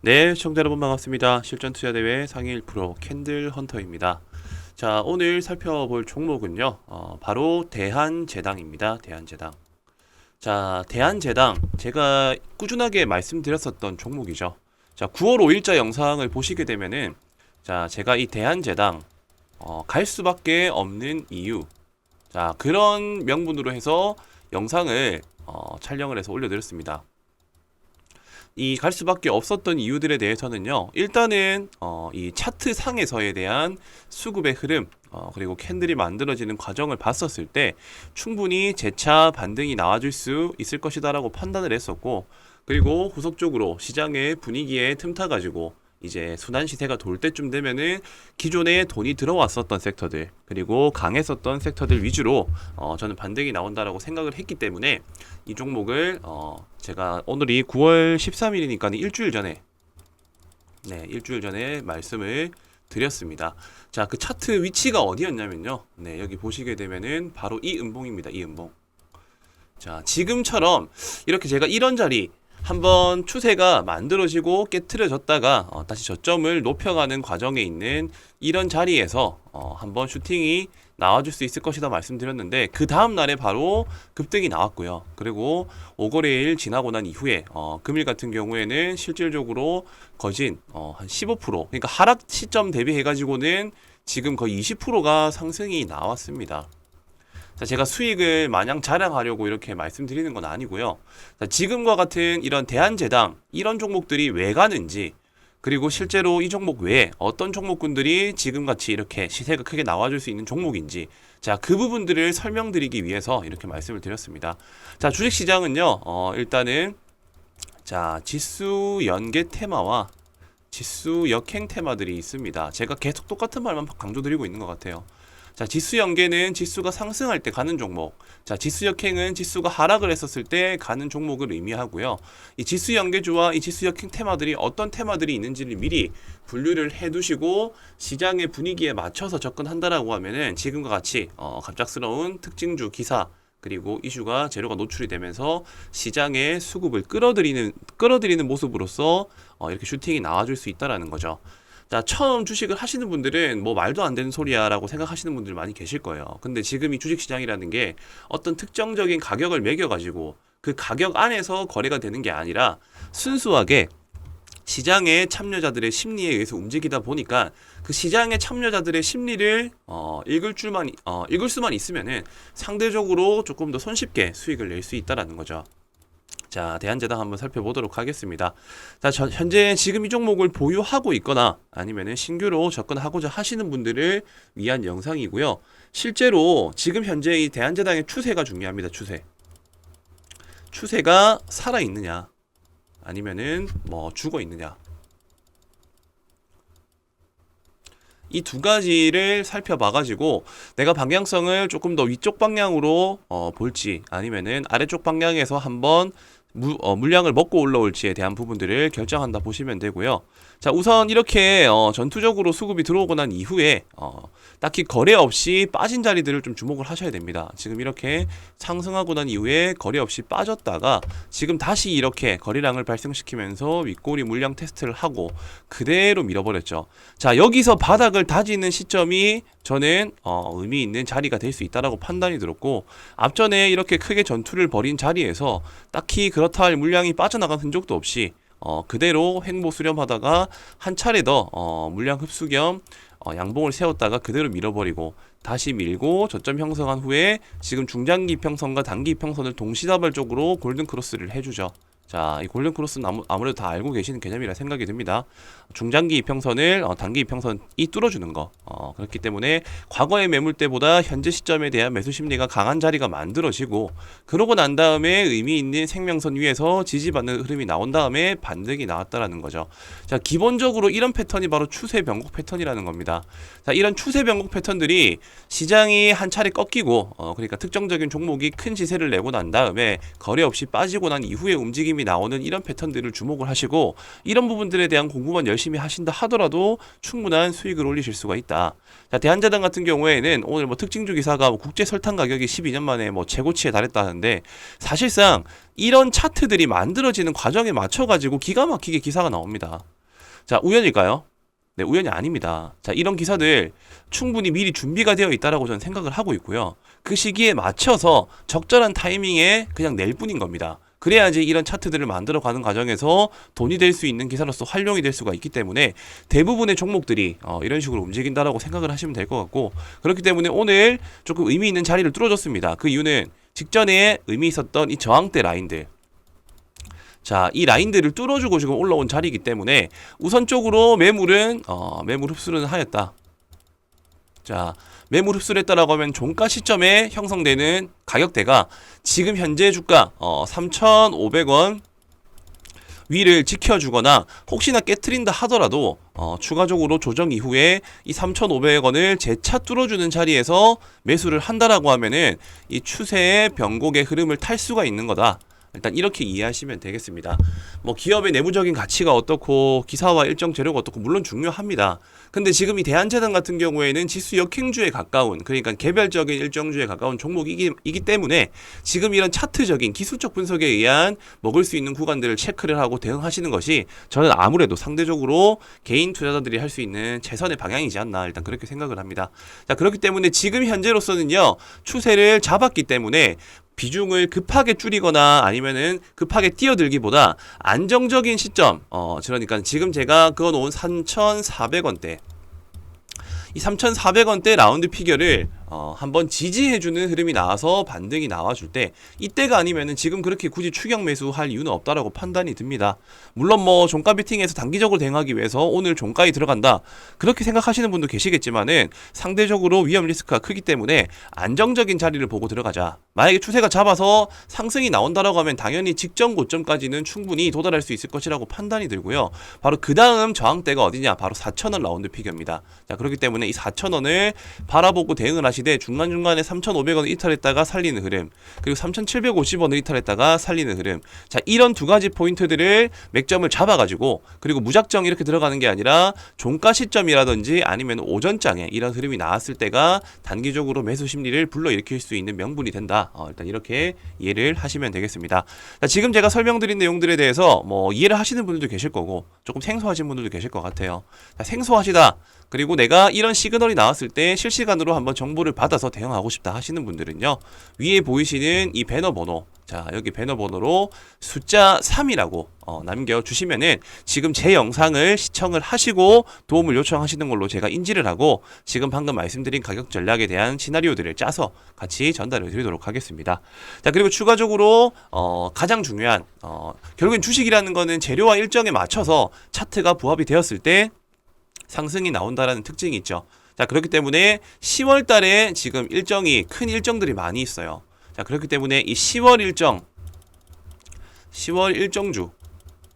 네, 시청자 여러분 반갑습니다. 실전투자대회 상위 1% 캔들 헌터입니다. 자, 오늘 살펴볼 종목은요, 바로 대한제당입니다. 대한제당. 자, 대한제당 제가 꾸준하게 말씀드렸었던 종목이죠. 자, 9월 5일자 영상을 보시게 되면은 자, 제가 이 대한제당 갈 수밖에 없는 이유, 자, 그런 명분으로 해서 영상을 촬영을 해서 올려드렸습니다. 이 갈 수밖에 없었던 이유들에 대해서는요, 일단은 이 차트 상에서에 대한 수급의 흐름, 그리고 캔들이 만들어지는 과정을 봤었을 때 충분히 재차 반등이 나와줄 수 있을 것이다라고 판단을 했었고, 그리고 후속적으로 시장의 분위기에 틈타 가지고 이제 순환 시세가 돌 때쯤 되면은 기존에 돈이 들어왔었던 섹터들, 그리고 강했었던 섹터들 위주로 저는 반등이 나온다라고 생각을 했기 때문에 이 종목을 제가 오늘이 9월 13일이니까 일주일 전에, 네, 일주일 전에 말씀을 드렸습니다. 자, 그 차트 위치가 어디였냐면요, 네, 여기 보시게 되면은 바로 이 음봉입니다. 이 음봉. 자, 지금처럼 이렇게 제가 이런 자리 한번 추세가 만들어지고 깨트려졌다가 다시 저점을 높여가는 과정에 있는 이런 자리에서 한번 슈팅이 나와줄 수 있을 것이다 말씀드렸는데, 그 다음 날에 바로 급등이 나왔고요. 그리고 5거래일 지나고 난 이후에 금일 같은 경우에는 실질적으로 거진 한 15%, 그러니까 하락 시점 대비해 가지고는 지금 거의 20%가 상승이 나왔습니다. 자, 제가 수익을 마냥 자랑하려고 이렇게 말씀드리는 건 아니고요. 자, 지금과 같은 이런 대한제당, 이런 종목들이 왜 가는지, 그리고 실제로 이 종목 외에 어떤 종목군들이 지금같이 이렇게 시세가 크게 나와줄 수 있는 종목인지, 자, 그 부분들을 설명드리기 위해서 이렇게 말씀을 드렸습니다. 자, 주식시장은요, 일단은 자, 지수 연계 테마와 지수 역행 테마들이 있습니다. 제가 계속 똑같은 말만 강조드리고 있는 것 같아요. 자, 지수 연계는 지수가 상승할 때 가는 종목. 자, 지수 역행은 지수가 하락을 했었을 때 가는 종목을 의미하고요. 이 지수 연계주와 이 지수 역행 테마들이 어떤 테마들이 있는지를 미리 분류를 해두시고 시장의 분위기에 맞춰서 접근한다라고 하면은 지금과 같이 갑작스러운 특징주 기사, 그리고 이슈가 재료가 노출이 되면서 시장의 수급을 끌어들이는 모습으로서 이렇게 슈팅이 나와줄 수 있다라는 거죠. 자, 처음 주식을 하시는 분들은 뭐 말도 안 되는 소리야 라고 생각하시는 분들 많이 계실 거예요. 근데 지금 이 주식시장이라는 게 어떤 특정적인 가격을 매겨가지고 그 가격 안에서 거래가 되는 게 아니라 순수하게 시장의 참여자들의 심리에 의해서 움직이다 보니까 그 시장의 참여자들의 심리를 읽을 수만 있으면은 상대적으로 조금 더 손쉽게 수익을 낼 수 있다라는 거죠. 자, 대한제당 한번 살펴보도록 하겠습니다. 자, 현재 지금 이 종목을 보유하고 있거나 아니면은 신규로 접근하고자 하시는 분들을 위한 영상이고요. 실제로 지금 현재 이 대한제당의 추세가 중요합니다. 추세가 살아 있느냐, 아니면은 뭐 죽어 있느냐. 이 두 가지를 살펴봐가지고 내가 방향성을 조금 더 위쪽 방향으로 볼지, 아니면은 아래쪽 방향에서 한번 물량을 먹고 올라올지에 대한 부분들을 결정한다 보시면 되고요. 자, 우선 이렇게 전투적으로 수급이 들어오고 난 이후에 딱히 거래 없이 빠진 자리들을 좀 주목을 하셔야 됩니다. 지금 이렇게 상승하고 난 이후에 거래 없이 빠졌다가 지금 다시 이렇게 거래량을 발생시키면서 윗꼬리 물량 테스트를 하고 그대로 밀어버렸죠. 자, 여기서 바닥을 다지는 시점이 저는 의미 있는 자리가 될 수 있다라고 판단이 들었고, 앞전에 이렇게 크게 전투를 벌인 자리에서 딱히 그렇다 할 물량이 빠져나간 흔적도 없이 그대로 횡보 수렴하다가 한 차례 더 물량 흡수 겸 양봉을 세웠다가 그대로 밀어버리고 다시 밀고 저점 형성한 후에 지금 중장기 이평선과 단기 이평선을 동시다발적으로 골든 크로스를 해주죠. 자, 이 골든 크로스는 아무래도 다 알고 계시는 개념이라 생각이 듭니다. 중장기 이평선을 단기 이평선이 뚫어주는 거. 그렇기 때문에 과거의 매물대보다 현재 시점에 대한 매수 심리가 강한 자리가 만들어지고, 그러고 난 다음에 의미 있는 생명선 위에서 지지받는 흐름이 나온 다음에 반등이 나왔다라는 거죠. 자, 기본적으로 이런 패턴이 바로 추세 변곡 패턴이라는 겁니다. 자, 이런 추세 변곡 패턴들이 시장이 한 차례 꺾이고, 그러니까 특정적인 종목이 큰 시세를 내고 난 다음에 거래 없이 빠지고 난 이후에 움직임이 흐름이 나오는 이런 패턴들을 주목을 하시고 이런 부분들에 대한 공부만 열심히 하신다 하더라도 충분한 수익을 올리실 수가 있다. 자, 대한제당 같은 경우에는 오늘 뭐 특징주 기사가 국제 설탕 가격이 12년 만에 뭐 최고치에 달했다는데 사실상 이런 차트들이 만들어지는 과정에 맞춰가지고 기가 막히게 기사가 나옵니다. 자, 우연일까요? 네, 우연이 아닙니다. 자, 이런 기사들 충분히 미리 준비가 되어 있다라고 저는 생각을 하고 있고요. 그 시기에 맞춰서 적절한 타이밍에 그냥 낼 뿐인 겁니다. 그래야지 이런 차트들을 만들어가는 과정에서 돈이 될 수 있는 기사로서 활용이 될 수가 있기 때문에 대부분의 종목들이 이런 식으로 움직인다라고 생각을 하시면 될 것 같고, 그렇기 때문에 오늘 조금 의미 있는 자리를 뚫어줬습니다. 그 이유는 직전에 의미 있었던 이 저항대 라인들, 자, 이 라인들을 뚫어주고 지금 올라온 자리이기 때문에 우선적으로 매물은 매물 흡수를 하였다. 자, 매물 흡수를 했다라고 하면 종가 시점에 형성되는 가격대가 지금 현재 주가 3,500원 위를 지켜주거나 혹시나 깨트린다 하더라도 추가적으로 조정 이후에 이 3,500원을 재차 뚫어주는 자리에서 매수를 한다라고 하면은 이 추세의 변곡의 흐름을 탈 수가 있는 거다. 일단 이렇게 이해하시면 되겠습니다. 뭐 기업의 내부적인 가치가 어떻고 기사와 일정 재료가 어떻고 물론 중요합니다. 근데 지금 이 대한제당 같은 경우에는 지수 역행주에 가까운, 그러니까 개별적인 일정주에 가까운 종목이기 때문에 지금 이런 차트적인 기술적 분석에 의한 먹을 수 있는 구간들을 체크를 하고 대응하시는 것이 저는 아무래도 상대적으로 개인 투자자들이 할 수 있는 최선의 방향이지 않나, 일단 그렇게 생각을 합니다. 자, 그렇기 때문에 지금 현재로서는요, 추세를 잡았기 때문에 비중을 급하게 줄이거나 아니면은 급하게 뛰어들기보다 안정적인 시점, 그러니까 지금 제가 그어놓은 3,400원대, 이 3,400원대 라운드 피겨를 한번 지지해주는 흐름이 나와서 반등이 나와줄 때, 이때가 아니면은 지금 그렇게 굳이 추격 매수할 이유는 없다라고 판단이 듭니다. 물론 뭐 종가 비팅에서 단기적으로 대응하기 위해서 오늘 종가에 들어간다, 그렇게 생각하시는 분도 계시겠지만은 상대적으로 위험 리스크가 크기 때문에 안정적인 자리를 보고 들어가자. 만약에 추세가 잡아서 상승이 나온다라고 하면 당연히 직전 고점까지는 충분히 도달할 수 있을 것이라고 판단이 들고요. 바로 그 다음 저항대가 어디냐, 바로 4,000원 라운드 피겨입니다. 자, 그렇기 때문에 이 4,000원을 바라보고 대응을 하시되 중간중간에 3,500원 이탈했다가 살리는 흐름, 그리고 3,750원을 이탈했다가 살리는 흐름, 자, 이런 두 가지 포인트들을 맥점을 잡아가지고, 그리고 무작정 이렇게 들어가는 게 아니라 종가 시점이라든지 아니면 오전장에 이런 흐름이 나왔을 때가 단기적으로 매수 심리를 불러일으킬 수 있는 명분이 된다. 일단 이렇게 이해를 하시면 되겠습니다. 자, 지금 제가 설명드린 내용들에 대해서 뭐 이해를 하시는 분들도 계실 거고 조금 생소하신 분들도 계실 것 같아요. 자, 생소하시다, 그리고 내가 이런 시그널이 나왔을 때 실시간으로 한번 정보를 받아서 대응하고 싶다 하시는 분들은요, 위에 보이시는 이 배너 번호, 자, 여기 배너 번호로 숫자 3이라고 남겨주시면은 지금 제 영상을 시청을 하시고 도움을 요청하시는 걸로 제가 인지를 하고 지금 방금 말씀드린 가격 전략에 대한 시나리오들을 짜서 같이 전달을 드리도록 하겠습니다. 자, 그리고 추가적으로 가장 중요한 결국엔 주식이라는 거는 재료와 일정에 맞춰서 차트가 부합이 되었을 때 상승이 나온다라는 특징이 있죠. 자, 그렇기 때문에 10월 달에 지금 일정이 큰 일정들이 많이 있어요. 자, 그렇기 때문에 이 10월 일정주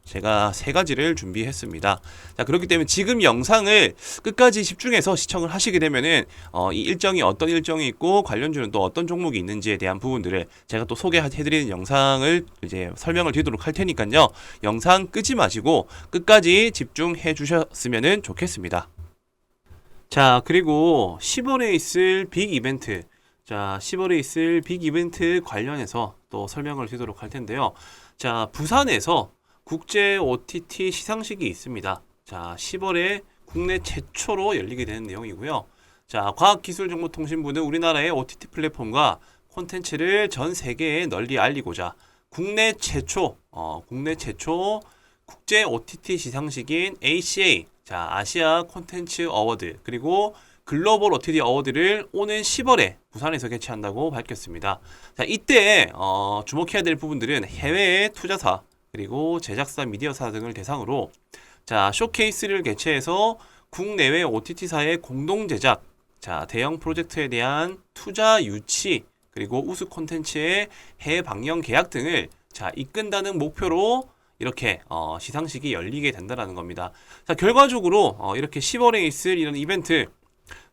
제가 세 가지를 준비했습니다. 자, 그렇기 때문에 지금 영상을 끝까지 집중해서 시청을 하시게 되면은 이 일정이 어떤 일정이 있고 관련주는 또 어떤 종목이 있는지에 대한 부분들을 제가 또 소개해드리는 영상을 이제 설명을 드리도록 할 테니까요. 영상 끄지 마시고 끝까지 집중해 주셨으면 좋겠습니다. 자, 그리고 10월에 있을 빅 이벤트, 자, 10월에 있을 빅 이벤트 관련해서 또 설명을 드리도록 할 텐데요. 자, 부산에서 국제 OTT 시상식이 있습니다. 자, 10월에 국내 최초로 열리게 되는 내용이고요. 자, 과학기술정보통신부는 우리나라의 OTT 플랫폼과 콘텐츠를 전 세계에 널리 알리고자 국내 최초 국제 OTT 시상식인 ACA, 자, 아시아 콘텐츠 어워드, 그리고 글로벌 OTT 어워드를 오는 10월에 부산에서 개최한다고 밝혔습니다. 자, 이때 주목해야 될 부분들은 해외의 투자사, 그리고 제작사, 미디어사 등을 대상으로 자, 쇼케이스를 개최해서 국내외 OTT사의 공동 제작, 자, 대형 프로젝트에 대한 투자 유치, 그리고 우수 콘텐츠의 해외 방영 계약 등을 자, 이끈다는 목표로 이렇게 시상식이 열리게 된다는 겁니다. 자, 결과적으로 이렇게 10월에 있을 이런 이벤트,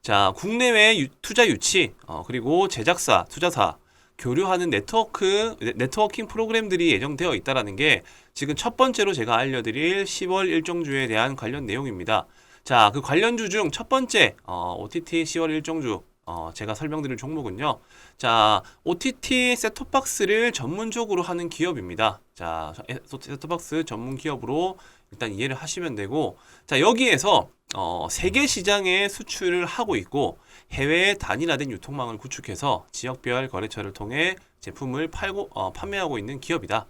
자, 국내외 투자 유치, 그리고 제작사, 투자사, 교류하는 네트워킹 프로그램들이 예정되어 있다라는 게 지금 첫 번째로 제가 알려드릴 10월 일정주에 대한 관련 내용입니다. 자, 그 관련주 중 첫 번째 OTT 10월 일정주 제가 설명드릴 종목은요. 자, OTT 셋톱박스를 전문적으로 하는 기업입니다. 자, 셋톱박스 전문 기업으로 일단 이해를 하시면 되고, 자, 여기에서 세계 시장에 수출을 하고 있고 해외에 단일화된 유통망을 구축해서 지역별 거래처를 통해 제품을 판매하고 있는 기업이다.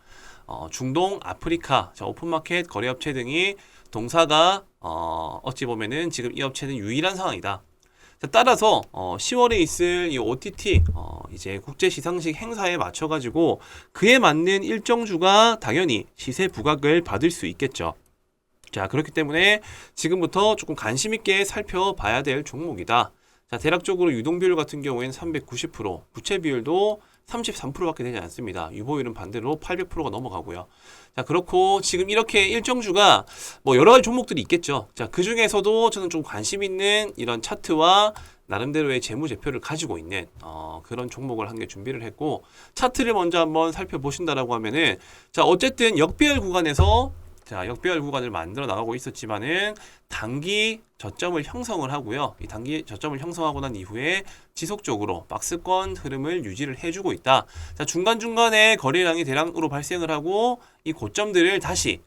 중동, 아프리카, 오픈마켓 거래업체 등이 동사가 어찌 보면은 지금 이 업체는 유일한 상황이다. 자, 따라서 10월에 있을 이 OTT 이제 국제 시상식 행사에 맞춰 가지고 그에 맞는 일정주가 당연히 시세 부각을 받을 수 있겠죠. 자, 그렇기 때문에 지금부터 조금 관심 있게 살펴봐야 될 종목이다. 자, 대략적으로 유동비율 같은 경우에는 390%, 부채 비율도 33%밖에 되지 않습니다. 유보율은 반대로 800%가 넘어가고요. 자, 그렇고 지금 이렇게 일정주가 뭐 여러 가지 종목들이 있겠죠. 자, 그 중에서도 저는 좀 관심 있는 이런 차트와 나름대로의 재무제표를 가지고 있는 그런 종목을 한 개 준비를 했고, 차트를 먼저 한번 살펴보신다라고 하면은, 자, 어쨌든 역배열 구간에서 역배열 구간을 만들어 나가고 있었지만은 단기 저점을 형성을 하고요. 이 단기 저점을 형성하고 난 이후에 지속적으로 박스권 흐름을 유지를 해주고 있다. 자, 중간중간에 거래량이 대량으로 발생을 하고 이 고점들을 다시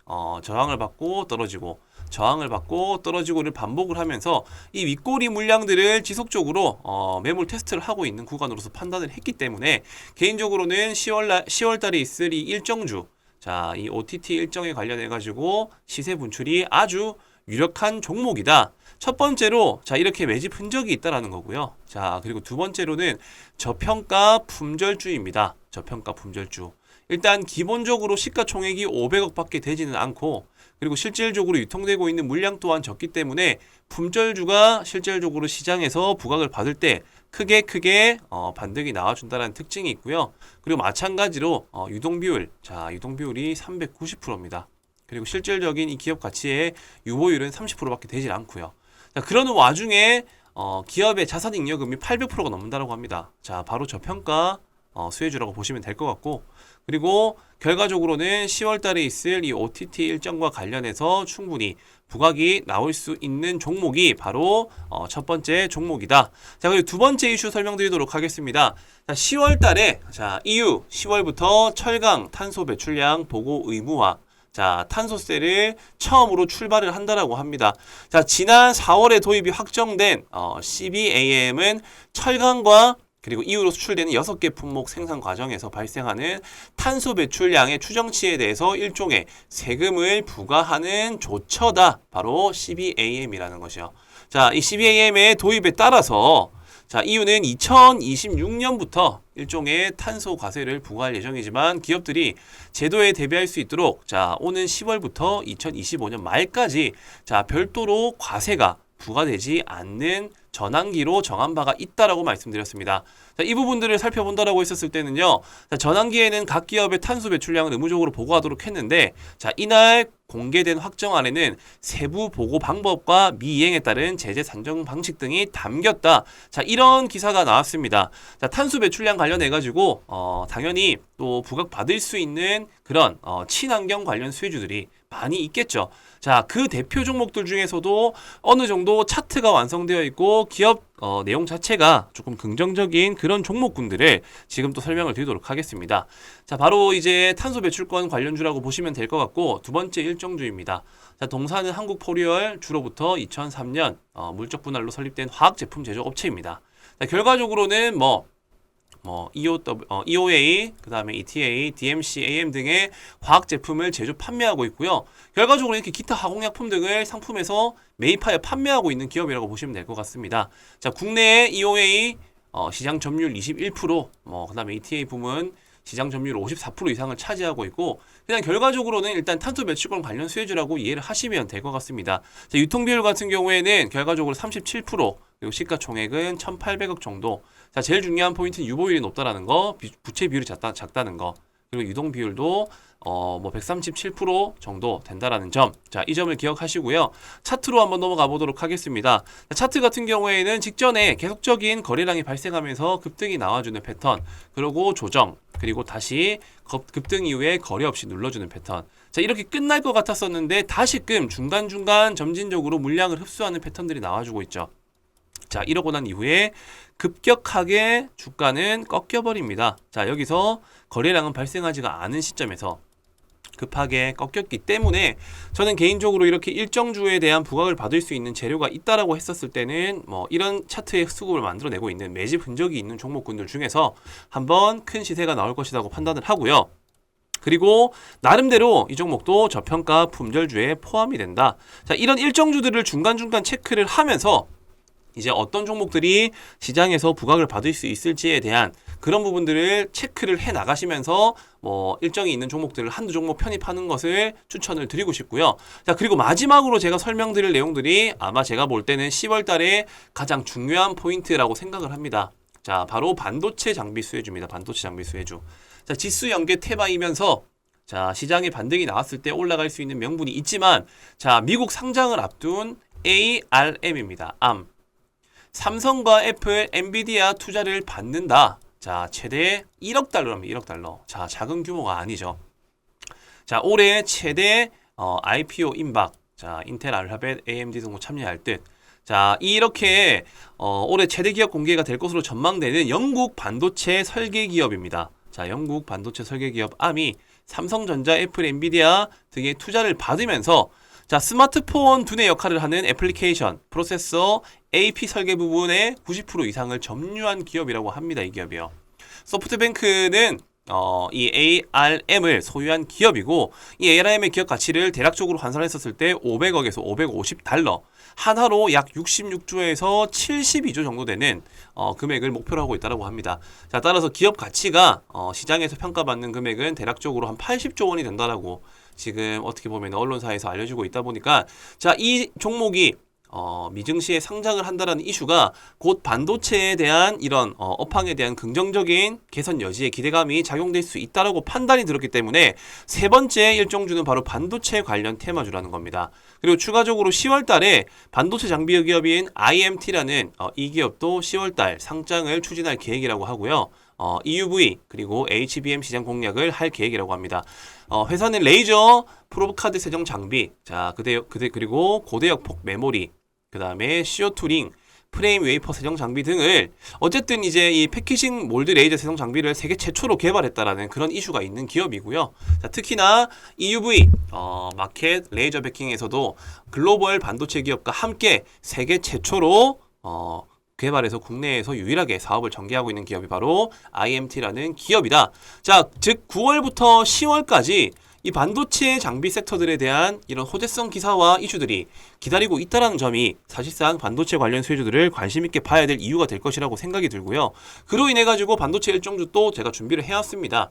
저항을 받고 떨어지고 저항을 받고 떨어지고를 반복을 하면서 이 윗꼬리 물량들을 지속적으로 매물 테스트를 하고 있는 구간으로서 판단을 했기 때문에 개인적으로는 10월 달에 있을 이 일정주, 자, 이 OTT 일정에 관련해 가지고 시세 분출이 아주 유력한 종목이다. 첫 번째로 자, 이렇게 매집 흔적이 있다라는 거고요. 자, 그리고 두 번째로는 저평가 품절주입니다. 저평가 품절주. 일단 기본적으로 시가총액이 500억밖에 되지는 않고, 그리고 실질적으로 유통되고 있는 물량 또한 적기 때문에 품절주가 실질적으로 시장에서 부각을 받을 때 크게 반등이 나와준다는 특징이 있고요. 그리고 마찬가지로 유동비율, 자, 유동비율이 390%입니다. 그리고 실질적인 이 기업 가치의 유보율은 30%밖에 되질 않고요. 자, 그러는 와중에 기업의 자산잉여금이 800%가 넘는다고 합니다. 자, 바로 저평가 수혜주라고 보시면 될 것 같고, 그리고 결과적으로는 10월 달에 있을 이 OTT 일정과 관련해서 충분히 부각이 나올 수 있는 종목이 바로 첫 번째 종목이다. 자, 그리고 두 번째 이슈 설명드리도록 하겠습니다. 자, 10월 달에 EU 10월부터 철강 탄소 배출량 보고 의무화, 자, 탄소세를 처음으로 출발을 한다라고 합니다. 자, 지난 4월에 도입이 확정된 CBAM은 철강과 그리고 이후로 수출되는 6개 품목 생산 과정에서 발생하는 탄소 배출량의 추정치에 대해서 일종의 세금을 부과하는 조처다. 바로 CBAM이라는 것이요. 자, 이 CBAM의 도입에 따라서 자, EU는 2026년부터 일종의 탄소 과세를 부과할 예정이지만 기업들이 제도에 대비할 수 있도록 자, 오는 10월부터 2025년 말까지 자, 별도로 과세가 부과되지 않는 전환기로 정한 바가 있다라고 말씀드렸습니다. 자, 이 부분들을 살펴본다라고 했었을 때는요. 자, 전환기에는 각 기업의 탄소 배출량을 의무적으로 보고하도록 했는데, 자, 이날 공개된 확정안에는 세부 보고 방법과 미이행에 따른 제재 산정 방식 등이 담겼다. 자, 이런 기사가 나왔습니다. 자, 탄소 배출량 관련해 가지고 당연히 또 부각 받을 수 있는 그런 친환경 관련 수혜주들이 많이 있겠죠. 자, 그 대표 종목들 중에서도 어느 정도 차트가 완성되어 있고 기업 내용 자체가 조금 긍정적인 그런 종목군들을 지금 또 설명을 드리도록 하겠습니다. 자, 바로 이제 탄소 배출권 관련주라고 보시면 될 것 같고, 두 번째 일정주입니다. 자, 동사는 한국포리얼 주로부터 2003년 물적 분할로 설립된 화학 제품 제조 업체입니다. 자, 결과적으로는 EOA, 그 다음에 ETA, DMC, AM 등의 화학 제품을 제조 판매하고 있고요. 결과적으로 이렇게 기타 화공약품 등을 상품에서 매입하여 판매하고 있는 기업이라고 보시면 될 것 같습니다. 자, 국내에 EOA 시장 점유율 21%, 그 다음에 ETA 부문 시장 점유율 54% 이상을 차지하고 있고, 그냥 결과적으로는 일단 탄소 배출권 관련 수혜주라고 이해를 하시면 될 것 같습니다. 자, 유통비율 같은 경우에는 결과적으로 37%, 그리고 시가총액은 1,800억 정도. 자, 제일 중요한 포인트는 유보율이 높다라는 거, 부채 비율이 작다는 거. 그리고 유동 비율도 뭐 137% 정도 된다라는 점. 자, 이 점을 기억하시고요. 차트로 한번 넘어가 보도록 하겠습니다. 차트 같은 경우에는 직전에 계속적인 거래량이 발생하면서 급등이 나와주는 패턴, 그리고 조정, 그리고 다시 급등 이후에 거래 없이 눌러주는 패턴. 자, 이렇게 끝날 것 같았었는데 다시금 중간중간 점진적으로 물량을 흡수하는 패턴들이 나와주고 있죠. 자, 이러고 난 이후에 급격하게 주가는 꺾여버립니다. 자, 여기서 거래량은 발생하지가 않은 시점에서 급하게 꺾였기 때문에 저는 개인적으로 이렇게 일정 주에 대한 부각을 받을 수 있는 재료가 있다라고 했었을 때는 뭐 이런 차트의 수급을 만들어내고 있는 매집 흔적이 있는 종목군들 중에서 한번 큰 시세가 나올 것이라고 판단을 하고요. 그리고 나름대로 이 종목도 저평가 품절주에 포함이 된다. 자, 이런 일정주들을 중간중간 체크를 하면서 이제 어떤 종목들이 시장에서 부각을 받을 수 있을지에 대한 그런 부분들을 체크를 해 나가시면서 뭐 일정이 있는 종목들을 한두 종목 편입하는 것을 추천을 드리고 싶고요. 자, 그리고 마지막으로 제가 설명드릴 내용들이 아마 제가 볼 때는 10월 달에 가장 중요한 포인트라고 생각을 합니다. 자, 바로 반도체 장비 수혜주입니다. 반도체 장비 수혜주. 자, 지수 연계 테마이면서 자, 시장에 반등이 나왔을 때 올라갈 수 있는 명분이 있지만 자, 미국 상장을 앞둔 ARM입니다. ARM. 삼성과 애플, 엔비디아 투자를 받는다. 자, 최대 1억 달러랍니다. 1억 달러. 자, 작은 규모가 아니죠. 자, 올해 최대 IPO 임박. 자, 인텔, 알파벳, AMD 등도 참여할 듯. 자, 이렇게 올해 최대 기업 공개가 될 것으로 전망되는 영국 반도체 설계 기업입니다. 자, 영국 반도체 설계 기업 ARM이 삼성전자, 애플, 엔비디아 등의 투자를 받으면서 자, 스마트폰 두뇌 역할을 하는 애플리케이션, 프로세서, AP 설계 부분의 90% 이상을 점유한 기업이라고 합니다. 이 기업이요. 소프트뱅크는 이 ARM을 소유한 기업이고 이 ARM의 기업 가치를 대략적으로 환산했었을 때 500억에서 550달러, 하나로 약 66조에서 72조 정도 되는 금액을 목표로 하고 있다고 합니다. 자, 따라서 기업 가치가 시장에서 평가받는 금액은 대략적으로 한 80조 원이 된다라고 지금 어떻게 보면 언론사에서 알려주고 있다 보니까 자, 이 종목이 미증시에 상장을 한다라는 이슈가 곧 반도체에 대한 이런 업황에 대한 긍정적인 개선 여지에 기대감이 작용될 수 있다라고 판단이 들었기 때문에 세 번째 일정주는 바로 반도체 관련 테마주라는 겁니다. 그리고 추가적으로 10월 달에 반도체 장비 기업인 IMT라는 이 기업도 10월 달 상장을 추진할 계획이라고 하고요. EUV 그리고 HBM 시장 공략을 할 계획이라고 합니다. 회사는 레이저 프로브 카드 세정 장비, 자, 그리고 고대역 폭 메모리, 그 다음에 CO2 링, 프레임 웨이퍼 세정 장비 등을 어쨌든 이제 이 패키징 몰드 레이저 세정 장비를 세계 최초로 개발했다라는 그런 이슈가 있는 기업이고요. 자, 특히나 EUV 마켓 레이저 베킹에서도 글로벌 반도체 기업과 함께 세계 최초로 개발해서 국내에서 유일하게 사업을 전개하고 있는 기업이 바로 IMT라는 기업이다. 자, 즉 9월부터 10월까지 이 반도체 장비 섹터들에 대한 이런 호재성 기사와 이슈들이 기다리고 있다는 점이 사실상 반도체 관련 수혜주들을 관심 있게 봐야 될 이유가 될 것이라고 생각이 들고요. 그로 인해 가지고 반도체 일정주 또 제가 준비를 해왔습니다.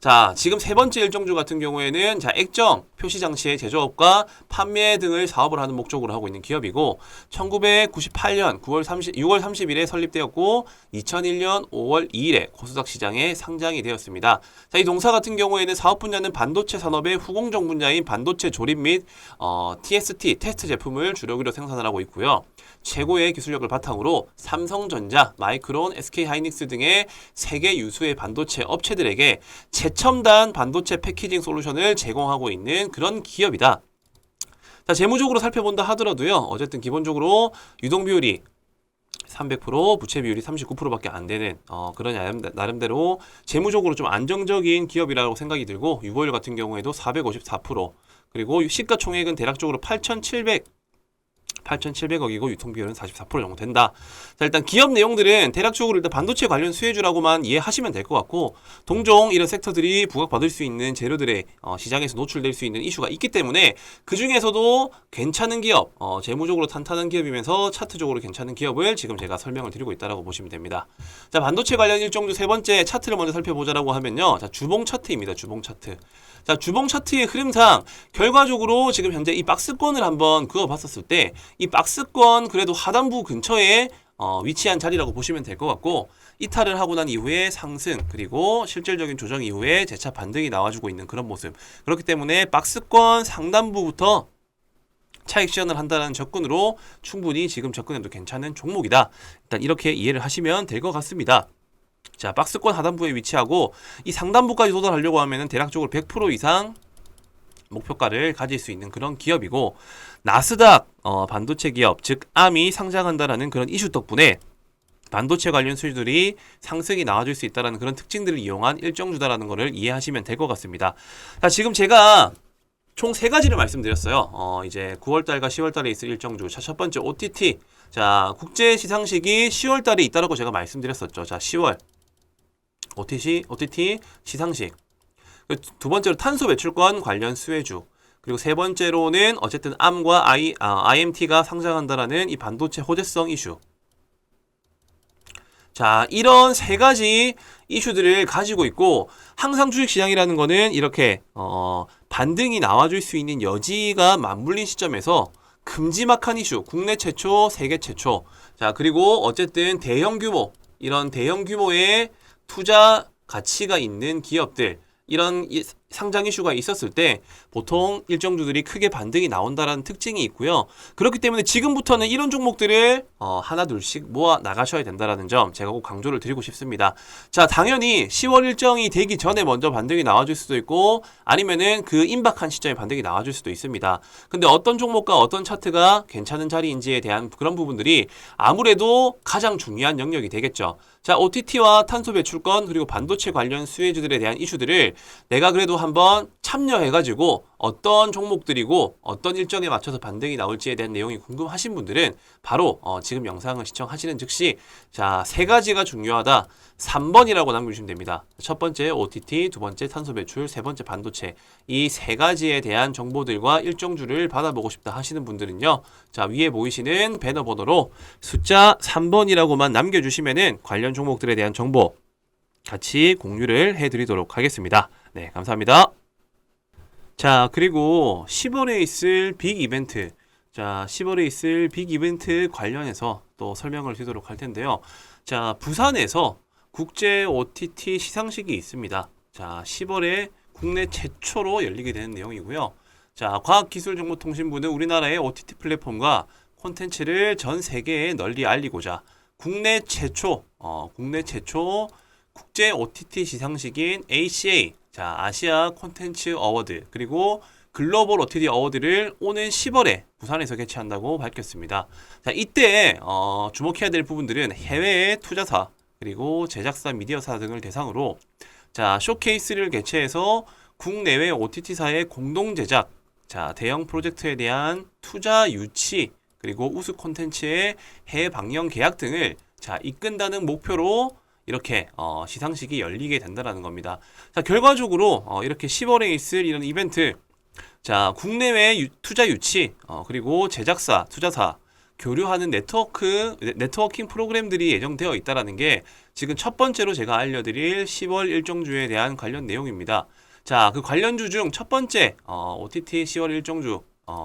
자, 지금 세 번째 일정주 같은 경우에는 자, 액정, 표시장치의 제조업과 판매 등을 사업을 하는 목적으로 하고 있는 기업이고 1998년 6월 30일에 설립되었고 2001년 5월 2일에 코스닥 시장에 상장이 되었습니다. 자, 이 동사 같은 경우에는 사업 분야는 반도체 산업의 후공정 분야인 반도체 조립 및 TST, 테스트 제품을 주력으로 생산을 하고 있고요. 최고의 기술력을 바탕으로 삼성전자, 마이크론, SK하이닉스 등의 세계 유수의 반도체 업체들에게 최첨단 반도체 패키징 솔루션을 제공하고 있는 그런 기업이다. 자, 재무적으로 살펴본다 하더라도요. 어쨌든 기본적으로 유동 비율이 300%, 부채 비율이 39%밖에 안 되는 그런 나름대로 재무적으로 좀 안정적인 기업이라고 생각이 들고 유보율 같은 경우에도 454%, 그리고 시가총액은 대략적으로 8,700억이고 유통비율은 44% 정도 된다. 자, 일단 기업 내용들은 대략적으로 일단 반도체 관련 수혜주라고만 이해하시면 될 것 같고 동종 이런 섹터들이 부각받을 수 있는 재료들의 시장에서 노출될 수 있는 이슈가 있기 때문에 그 중에서도 괜찮은 기업, 재무적으로 탄탄한 기업이면서 차트적으로 괜찮은 기업을 지금 제가 설명을 드리고 있다고 보시면 됩니다. 자, 반도체 관련 일정주 세 번째 차트를 먼저 살펴보자라고 하면요. 자, 주봉 차트입니다. 주봉 차트. 자, 주봉 차트의 흐름상 결과적으로 지금 현재 이 박스권을 한번 그어봤었을 때 이 박스권 그래도 하단부 근처에 위치한 자리라고 보시면 될 것 같고, 이탈을 하고 난 이후에 상승, 그리고 실질적인 조정 이후에 재차 반등이 나와주고 있는 그런 모습. 그렇기 때문에 박스권 상단부부터 차익 실현을 한다는 접근으로 충분히 지금 접근해도 괜찮은 종목이다. 일단 이렇게 이해를 하시면 될 것 같습니다. 자, 박스권 하단부에 위치하고 이 상단부까지 도달하려고 하면은 대략적으로 100% 이상 목표가를 가질 수 있는 그런 기업이고, 나스닥 반도체 기업, 즉 암이 상장한다라는 그런 이슈 덕분에 반도체 관련 수주들이 상승이 나와줄 수 있다는 그런 특징들을 이용한 일정주다라는 것을 이해하시면 될 것 같습니다. 자, 지금 제가 총 3가지를 말씀드렸어요. 이제 9월달과 10월달에 있을 일정주. 자, 첫 번째 OTT. 자, 국제 시상식이 10월달에 있다라고 제가 말씀드렸었죠. 자, 10월 OTT 시상식. 두 번째로 탄소 배출권 관련 수혜주. 그리고 세 번째로는 어쨌든 암과 IMT가 상장한다라는 이 반도체 호재성 이슈. 자, 이런 3가지 이슈들을 가지고 있고, 항상 주식시장이라는 거는 이렇게 반등이 나와줄 수 있는 여지가 맞물린 시점에서 큼지막한 이슈, 국내 최초, 세계 최초. 자, 그리고 어쨌든 대형 규모, 이런 대형 규모의 투자 가치가 있는 기업들, 이런 상장 이슈가 있었을 때 보통 일정주들이 크게 반등이 나온다라는 특징이 있고요. 그렇기 때문에 지금부터는 이런 종목들을 하나 둘씩 모아 나가셔야 된다라는 점 제가 꼭 강조를 드리고 싶습니다. 자, 당연히 10월 일정이 되기 전에 먼저 반등이 나와줄 수도 있고, 아니면은 그 임박한 시점에 반등이 나와줄 수도 있습니다. 근데 어떤 종목과 어떤 차트가 괜찮은 자리인지에 대한 그런 부분들이 아무래도 가장 중요한 영역이 되겠죠. 자, OTT와 탄소 배출권, 그리고 반도체 관련 수혜주들에 대한 이슈들을 내가 그래도 한번 참여해가지고 어떤 종목들이고 어떤 일정에 맞춰서 반등이 나올지에 대한 내용이 궁금하신 분들은 바로 지금 영상을 시청하시는 즉시, 자, 3가지가 중요하다. 3번이라고 남겨주시면 됩니다. 첫 번째 OTT, 두 번째 탄소 배출, 세 번째 반도체. 이 3가지에 대한 정보들과 일정주를 받아보고 싶다 하시는 분들은요. 자, 위에 보이시는 배너 번호로 숫자 3번이라고만 남겨주시면은 관련 종목들에 대한 정보 같이 공유를 해드리도록 하겠습니다. 네, 감사합니다. 자, 그리고 10월에 있을 빅 이벤트. 자, 10월에 있을 빅 이벤트 관련해서 또 설명을 드리도록 할 텐데요. 자, 부산에서 국제 OTT 시상식이 있습니다. 자, 10월에 국내 최초로 열리게 되는 내용이고요. 자, 과학기술정보통신부는 우리나라의 OTT 플랫폼과 콘텐츠를 전 세계에 널리 알리고자 국내 최초 국제 OTT 시상식인 ACA, 자, 아시아 콘텐츠 어워드, 그리고 글로벌 OTT 어워드를 오는 10월에 부산에서 개최한다고 밝혔습니다. 자, 이때 주목해야 될 부분들은 해외의 투자사, 그리고 제작사, 미디어사 등을 대상으로 자, 쇼케이스를 개최해서 국내외 OTT사의 공동 제작, 자, 대형 프로젝트에 대한 투자 유치, 그리고 우수 콘텐츠의 해외 방영 계약 등을 자, 이끈다는 목표로 이렇게 시상식이 열리게 된다는 겁니다. 자, 결과적으로 이렇게 10월에 있을 이런 이벤트, 자, 국내외 투자 유치, 그리고 제작사, 투자사 교류하는 네트워킹 프로그램들이 예정되어 있다는 게 지금 첫 번째로 제가 알려드릴 10월 일정주에 대한 관련 내용입니다. 자, 그 관련주 중 첫 번째 OTT 10월 일정주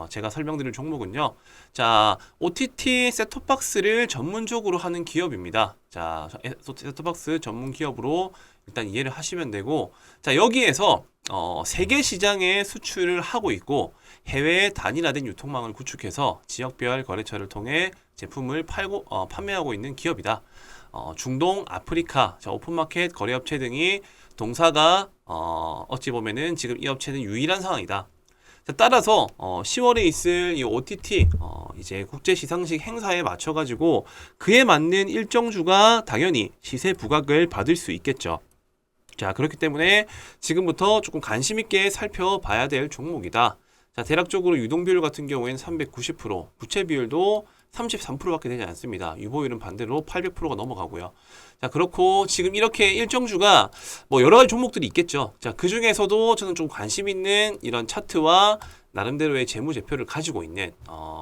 제가 설명드릴 종목은요. 자, OTT 셋톱박스를 전문적으로 하는 기업입니다. 자, 셋톱박스 전문 기업으로 일단 이해를 하시면 되고, 자, 여기에서 세계 시장에 수출을 하고 있고 해외에 단일화된 유통망을 구축해서 지역별 거래처를 통해 제품을 판매하고 있는 기업이다. 중동, 아프리카, 자, 오픈마켓 거래업체 등이 동사가 어찌 보면은 지금 이 업체는 유일한 상황이다. 자, 따라서 10월에 있을 이 OTT 이제 국제 시상식 행사에 맞춰 가지고 그에 맞는 일정주가 당연히 시세 부각을 받을 수 있겠죠. 자, 그렇기 때문에 지금부터 조금 관심 있게 살펴봐야 될 종목이다. 자, 대략적으로 유동비율 같은 경우에는 390%, 부채 비율도 33%밖에 되지 않습니다. 유보율은 반대로 800%가 넘어가고요. 자, 그렇고 지금 이렇게 일정주가 뭐 여러 가지 종목들이 있겠죠. 자, 그 중에서도 저는 좀 관심 있는 이런 차트와 나름대로의 재무제표를 가지고 있는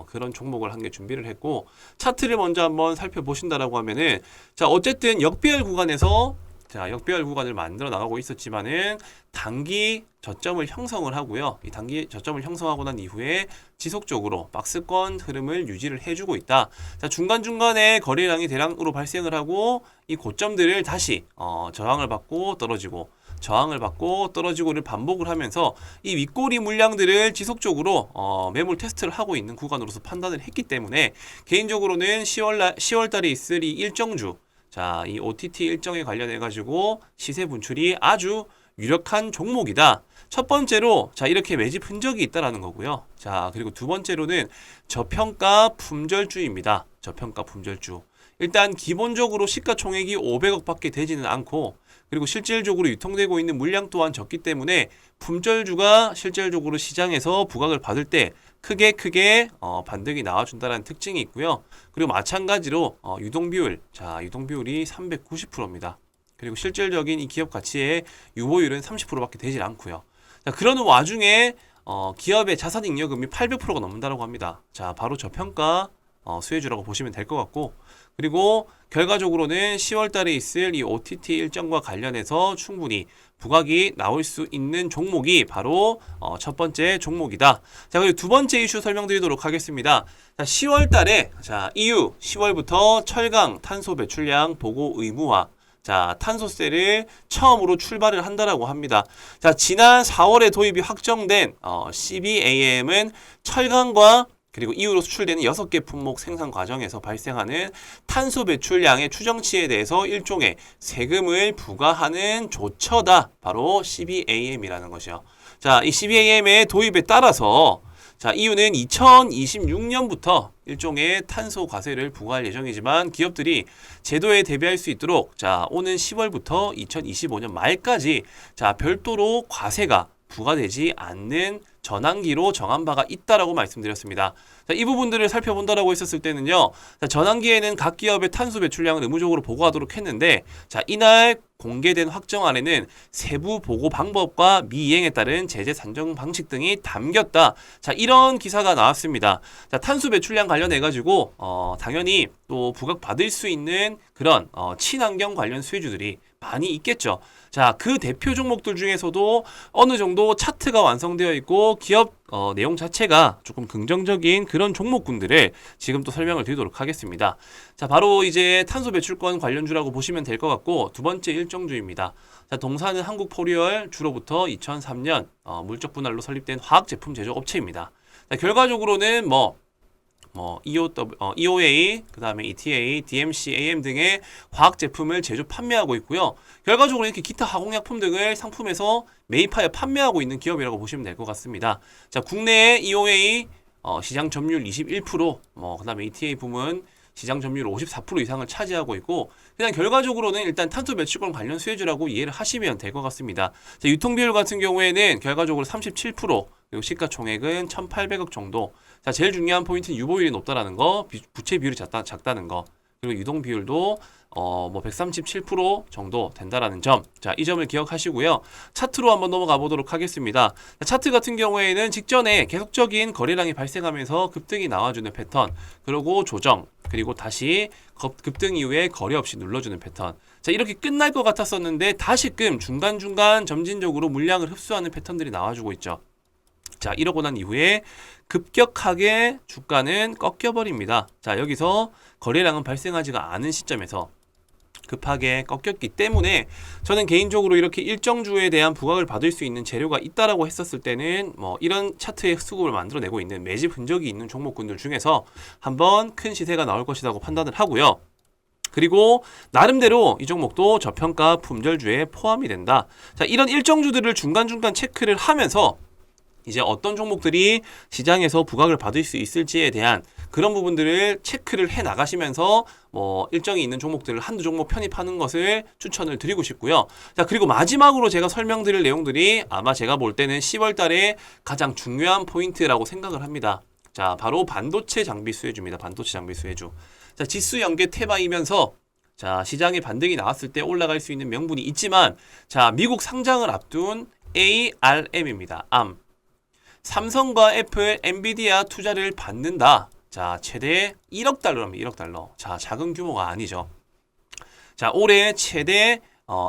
그런 종목을 한 개 준비를 했고, 차트를 먼저 한번 살펴보신다라고 하면은, 자, 어쨌든 역배열 구간에서 자, 역배열 구간을 만들어 나가고 있었지만은 단기 저점을 형성을 하고요. 이 단기 저점을 형성하고 난 이후에 지속적으로 박스권 흐름을 유지를 해주고 있다. 자, 중간중간에 거래량이 대량으로 발생을 하고 이 고점들을 다시 저항을 받고 떨어지고 저항을 받고 떨어지고를 반복을 하면서 이 윗꼬리 물량들을 지속적으로 매물 테스트를 하고 있는 구간으로서 판단을 했기 때문에 개인적으로는 10월 달에 있을 이 일정주, 자, 이 OTT 일정에 관련해 가지고 시세 분출이 아주 유력한 종목이다. 첫 번째로 자, 이렇게 매집 흔적이 있다라는 거고요. 자, 그리고 두 번째로는 저평가 품절주입니다. 저평가 품절주. 일단 기본적으로 시가총액이 500억밖에 되지는 않고, 그리고 실질적으로 유통되고 있는 물량 또한 적기 때문에 품절주가 실질적으로 시장에서 부각을 받을 때 크게 반등이 나와준다는 특징이 있고요. 그리고 마찬가지로 유동비율, 자, 유동비율이 390%입니다. 그리고 실질적인 이 기업 가치의 유보율은 30%밖에 되질 않고요. 자, 그러는 와중에 기업의 자산잉여금이 800%가 넘는다고 합니다. 자, 바로 저평가 수혜주라고 보시면 될 것 같고, 그리고 결과적으로는 10월 달에 있을 이 OTT 일정과 관련해서 충분히 부각이 나올 수 있는 종목이 바로 첫 번째 종목이다. 자, 그리고 두 번째 이슈 설명드리도록 하겠습니다. 자, 10월 달에 자, EU 10월부터 철강 탄소 배출량 보고 의무화, 자, 탄소세를 처음으로 출발을 한다라고 합니다. 자, 지난 4월에 도입이 확정된 CBAM은 철강과 그리고 이후로 수출되는 6개 품목 생산 과정에서 발생하는 탄소 배출량의 추정치에 대해서 일종의 세금을 부과하는 조처다. 바로 CBAM이라는 것이요. 자, 이 CBAM의 도입에 따라서 자, EU는 2026년부터 일종의 탄소 과세를 부과할 예정이지만 기업들이 제도에 대비할 수 있도록 자, 오는 10월부터 2025년 말까지 자, 별도로 과세가 부과되지 않는 전환기로 정한 바가 있다라고 말씀드렸습니다. 자, 이 부분들을 살펴본다라고 했었을 때는요. 자, 전환기에는 각 기업의 탄소 배출량을 의무적으로 보고하도록 했는데 자, 이날 공개된 확정안에는 세부 보고 방법과 미이행에 따른 제재 산정 방식 등이 담겼다. 자, 이런 기사가 나왔습니다. 자, 탄소 배출량 관련해 가지고 당연히 또 부각받을 수 있는 그런 친환경 관련 수혜주들이 많이 있겠죠. 자, 그 대표 종목들 중에서도 어느 정도 차트가 완성되어 있고 기업 내용 자체가 조금 긍정적인 그런 종목군들을 지금 또 설명을 드리도록 하겠습니다. 자, 바로 이제 탄소 배출권 관련주라고 보시면 될 것 같고, 두 번째 일정주입니다. 자, 동사는 한국포리얼 주로부터 2003년 물적 분할로 설립된 화학 제품 제조 업체입니다. 자, 결과적으로는 EOA, 그 다음에 ETA, DMC, AM 등의 화학 제품을 제조 판매하고 있고요. 결과적으로 이렇게 기타 화공약품 등을 상품에서 매입하여 판매하고 있는 기업이라고 보시면 될 것 같습니다. 자, 국내에 EOA 시장 점유율 21%, 그 다음에 ETA 부문 시장 점유율 54% 이상을 차지하고 있고, 그냥 결과적으로는 일단 탄소 배출권 관련 수혜주라고 이해를 하시면 될 것 같습니다. 자, 유통비율 같은 경우에는 결과적으로 37%, 그리고 시가총액은 1,800억 정도. 자, 제일 중요한 포인트는 유보율이 높다라는 거, 부채 비율이 작다는 거, 그리고 유동 비율도 137% 정도 된다라는 점. 자, 이 점을 기억하시고요. 차트로 한번 넘어가 보도록 하겠습니다. 자, 차트 같은 경우에는 직전에 계속적인 거래량이 발생하면서 급등이 나와주는 패턴, 그리고 조정, 그리고 다시 급등 이후에 거래 없이 눌러주는 패턴. 자, 이렇게 끝날 것 같았었는데 다시금 중간중간 점진적으로 물량을 흡수하는 패턴들이 나와주고 있죠. 자, 이러고 난 이후에 급격하게 주가는 꺾여버립니다. 자, 여기서 거래량은 발생하지가 않은 시점에서 급하게 꺾였기 때문에 저는 개인적으로 이렇게 일정주에 대한 부각을 받을 수 있는 재료가 있다라고 했었을 때는 이런 차트의 수급을 만들어내고 있는 매집 흔적이 있는 종목군들 중에서 한번 큰 시세가 나올 것이라고 판단을 하고요. 그리고 나름대로 이 종목도 저평가 품절주에 포함이 된다. 자, 이런 일정주들을 중간중간 체크를 하면서 이제 어떤 종목들이 시장에서 부각을 받을 수 있을지에 대한 그런 부분들을 체크를 해 나가시면서 일정이 있는 종목들을 한두 종목 편입하는 것을 추천을 드리고 싶고요. 자, 그리고 마지막으로 제가 설명드릴 내용들이 아마 제가 볼 때는 10월 달에 가장 중요한 포인트라고 생각을 합니다. 자, 바로 반도체 장비 수혜주입니다. 반도체 장비 수혜주. 자, 지수 연계 테마이면서 자, 시장에 반등이 나왔을 때 올라갈 수 있는 명분이 있지만 자, 미국 상장을 앞둔 ARM입니다. ARM. 삼성과 애플, 엔비디아 투자를 받는다. 자, 최대 1억 달러랍니다. 1억 달러. 자, 작은 규모가 아니죠. 자, 올해 최대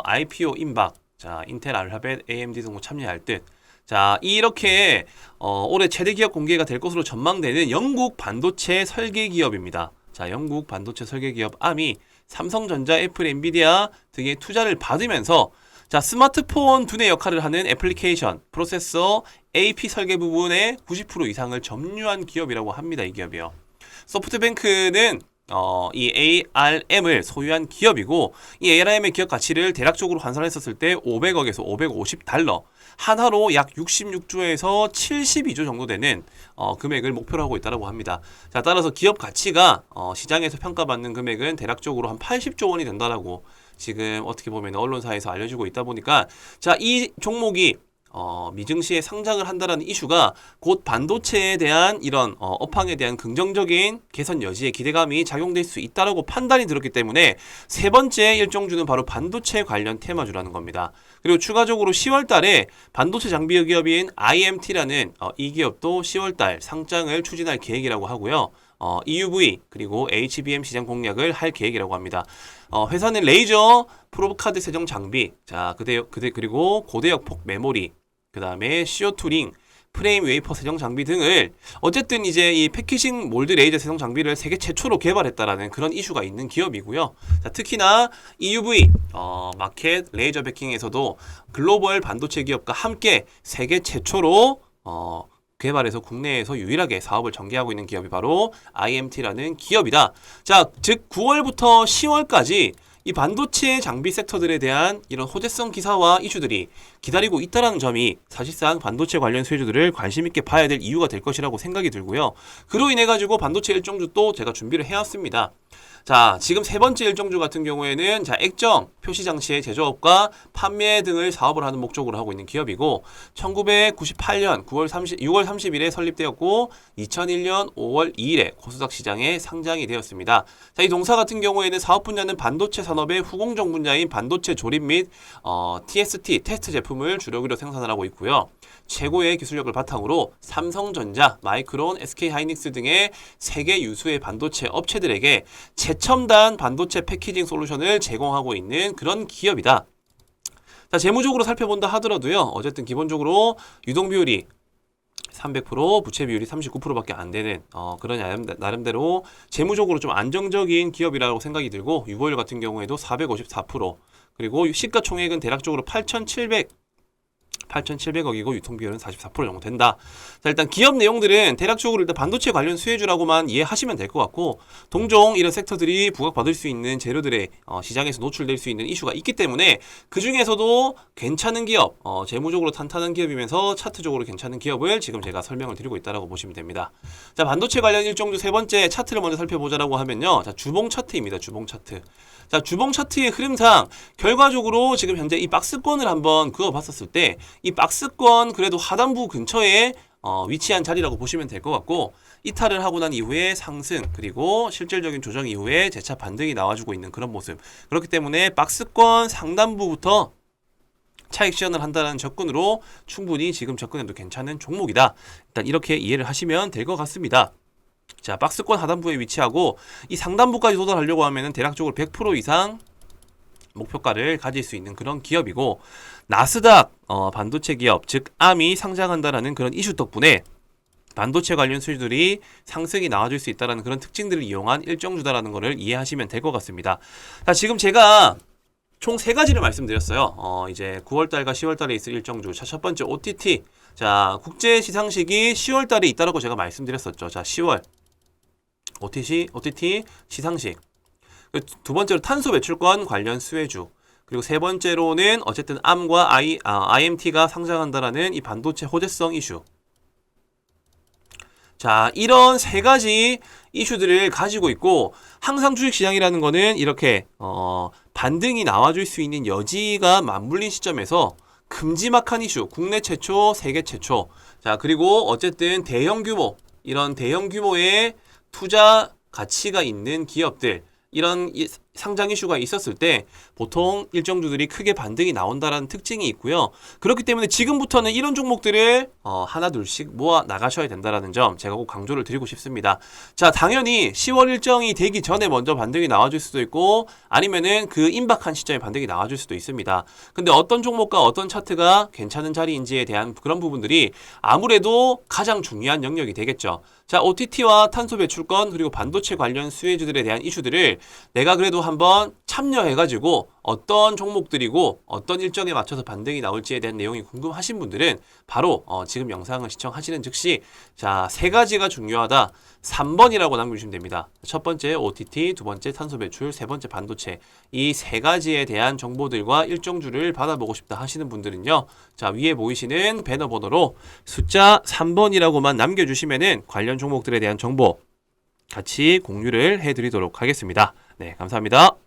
IPO 임박, 자, 인텔, 알파벳, AMD 등으로 참여할 듯. 자, 이렇게 올해 최대 기업 공개가 될 것으로 전망되는 영국 반도체 설계 기업입니다. 자, 영국 반도체 설계 기업 Arm이 삼성전자, 애플, 엔비디아 등의 투자를 받으면서 자, 스마트폰 두뇌 역할을 하는 애플리케이션, 프로세서, AP 설계 부분의 90% 이상을 점유한 기업이라고 합니다. 이 기업이요. 소프트뱅크는 이 ARM을 소유한 기업이고, 이 ARM의 기업 가치를 대략적으로 환산했었을 때 500억에서 550달러, 하나로 약 66조에서 72조 정도 되는 금액을 목표로 하고 있다고 합니다. 자, 따라서 기업 가치가 시장에서 평가받는 금액은 대략적으로 한 80조 원이 된다라고 지금 어떻게 보면 언론사에서 알려주고 있다 보니까, 자, 이 종목이 미증시에 상장을 한다라는 이슈가 곧 반도체에 대한 이런 업황에 대한 긍정적인 개선 여지에 기대감이 작용될 수 있다라고 판단이 들었기 때문에 세 번째 일정주는 바로 반도체 관련 테마주라는 겁니다. 그리고 추가적으로 10월 달에 반도체 장비 기업인 IMT라는 이 기업도 10월 달 상장을 추진할 계획이라고 하고요. EUV 그리고 HBM 시장 공략을 할 계획이라고 합니다. 회사는 레이저 프로브 카드 세정 장비, 자, 그리고 고대역 폭 메모리, 그 다음에 CO2 링, 프레임 웨이퍼 세정 장비 등을 어쨌든 이제 이 패키징 몰드 레이저 세정 장비를 세계 최초로 개발했다라는 그런 이슈가 있는 기업이고요. 자, 특히나 EUV 마켓 레이저 베킹에서도 글로벌 반도체 기업과 함께 세계 최초로 개발해서 국내에서 유일하게 사업을 전개하고 있는 기업이 바로 IMT라는 기업이다. 자, 즉 9월부터 10월까지 이 반도체 장비 섹터들에 대한 이런 호재성 기사와 이슈들이 기다리고 있다는 점이 사실상 반도체 관련 수혜주들을 관심 있게 봐야 될 이유가 될 것이라고 생각이 들고요. 그로 인해 가지고 반도체 일정주 또 제가 준비를 해왔습니다. 자, 지금 세 번째 일정주 같은 경우에는 자, 액정, 표시장치의 제조업과 판매 등을 사업을 하는 목적으로 하고 있는 기업이고, 1998년 6월 30일에 설립되었고 2001년 5월 2일에 코스닥 시장에 상장이 되었습니다. 자, 이 동사 같은 경우에는 사업 분야는 반도체 산업의 후공정 분야인 반도체 조립 및 TST, 테스트 제품을 주력으로 생산을 하고 있고요. 최고의 기술력을 바탕으로 삼성전자, 마이크론, SK하이닉스 등의 세계 유수의 반도체 업체들에게 최첨단 반도체 패키징 솔루션을 제공하고 있는 그런 기업이다. 자, 재무적으로 살펴본다 하더라도요, 어쨌든 기본적으로 유동 비율이 300%, 부채 비율이 39%밖에 안 되는 그런 나름대로 재무적으로 좀 안정적인 기업이라고 생각이 들고, 유보율 같은 경우에도 454%, 그리고 시가총액은 대략적으로 8,700억이고 유통비율은 44% 정도 된다. 자, 일단 기업 내용들은 대략적으로 일단 반도체 관련 수혜주라고만 이해하시면 될 것 같고, 동종 이런 섹터들이 부각받을 수 있는 재료들의 시장에서 노출될 수 있는 이슈가 있기 때문에 그 중에서도 괜찮은 기업, 재무적으로 탄탄한 기업이면서 차트적으로 괜찮은 기업을 지금 제가 설명을 드리고 있다고 보시면 됩니다. 자, 반도체 관련 일정주 세 번째 차트를 먼저 살펴보자라고 하면요. 자, 주봉 차트입니다. 주봉 차트. 자, 주봉 차트의 흐름상 결과적으로 지금 현재 이 박스권을 한번 그어봤었을 때 이 박스권 그래도 하단부 근처에 위치한 자리라고 보시면 될 것 같고, 이탈을 하고 난 이후에 상승, 그리고 실질적인 조정 이후에 재차 반등이 나와주고 있는 그런 모습. 그렇기 때문에 박스권 상단부부터 차익 실현을 한다는 접근으로 충분히 지금 접근해도 괜찮은 종목이다. 일단 이렇게 이해를 하시면 될 것 같습니다. 자, 박스권 하단부에 위치하고 이 상단부까지 도달하려고 하면은 대략적으로 100% 이상 목표가를 가질 수 있는 그런 기업이고, 나스닥 반도체 기업, 즉 Arm이 상장한다라는 그런 이슈 덕분에 반도체 관련 수주들이 상승이 나와줄 수 있다는 그런 특징들을 이용한 일정주다라는 것을 이해하시면 될 것 같습니다. 자, 지금 제가 총 세 가지를 말씀드렸어요. 이제 9월달과 10월달에 있을 일정주. 자, 첫 번째 OTT. 자, 국제 시상식이 10월달에 있다라고 제가 말씀드렸었죠. 자, 10월 OTT 시상식. 두 번째로 탄소 배출권 관련 수혜주. 그리고 세 번째로는 어쨌든 Arm과 IMT가 상장한다라는 이 반도체 호재성 이슈. 자, 이런 세 가지 이슈들을 가지고 있고, 항상 주식시장이라는 거는 이렇게 반등이 나와줄 수 있는 여지가 맞물린 시점에서 큼지막한 이슈, 국내 최초, 세계 최초. 자, 그리고 어쨌든 대형 규모, 이런 대형 규모의 투자 가치가 있는 기업들, 이런 상장 이슈가 있었을 때 보통 일정주들이 크게 반등이 나온다라는 특징이 있고요. 그렇기 때문에 지금부터는 이런 종목들을 하나 둘씩 모아 나가셔야 된다라는 점 제가 꼭 강조를 드리고 싶습니다. 자, 당연히 10월 일정이 되기 전에 먼저 반등이 나와줄 수도 있고 아니면은 그 임박한 시점에 반등이 나와줄 수도 있습니다. 근데 어떤 종목과 어떤 차트가 괜찮은 자리인지에 대한 그런 부분들이 아무래도 가장 중요한 영역이 되겠죠. 자, OTT와 탄소 배출권 그리고 반도체 관련 수혜주들에 대한 이슈들을 내가 그래도 한번 참여해가지고 어떤 종목들이고 어떤 일정에 맞춰서 반등이 나올지에 대한 내용이 궁금하신 분들은 바로 지금 영상을 시청하시는 즉시 자, 세 가지가 중요하다. 3번이라고 남겨주시면 됩니다. 첫 번째 OTT, 두 번째 탄소 배출, 세 번째 반도체. 이 세 가지에 대한 정보들과 일정주를 받아보고 싶다 하시는 분들은요. 자, 위에 보이시는 배너 번호로 숫자 3번이라고만 남겨주시면은 관련 종목들에 대한 정보 같이 공유를 해드리도록 하겠습니다. 네, 감사합니다.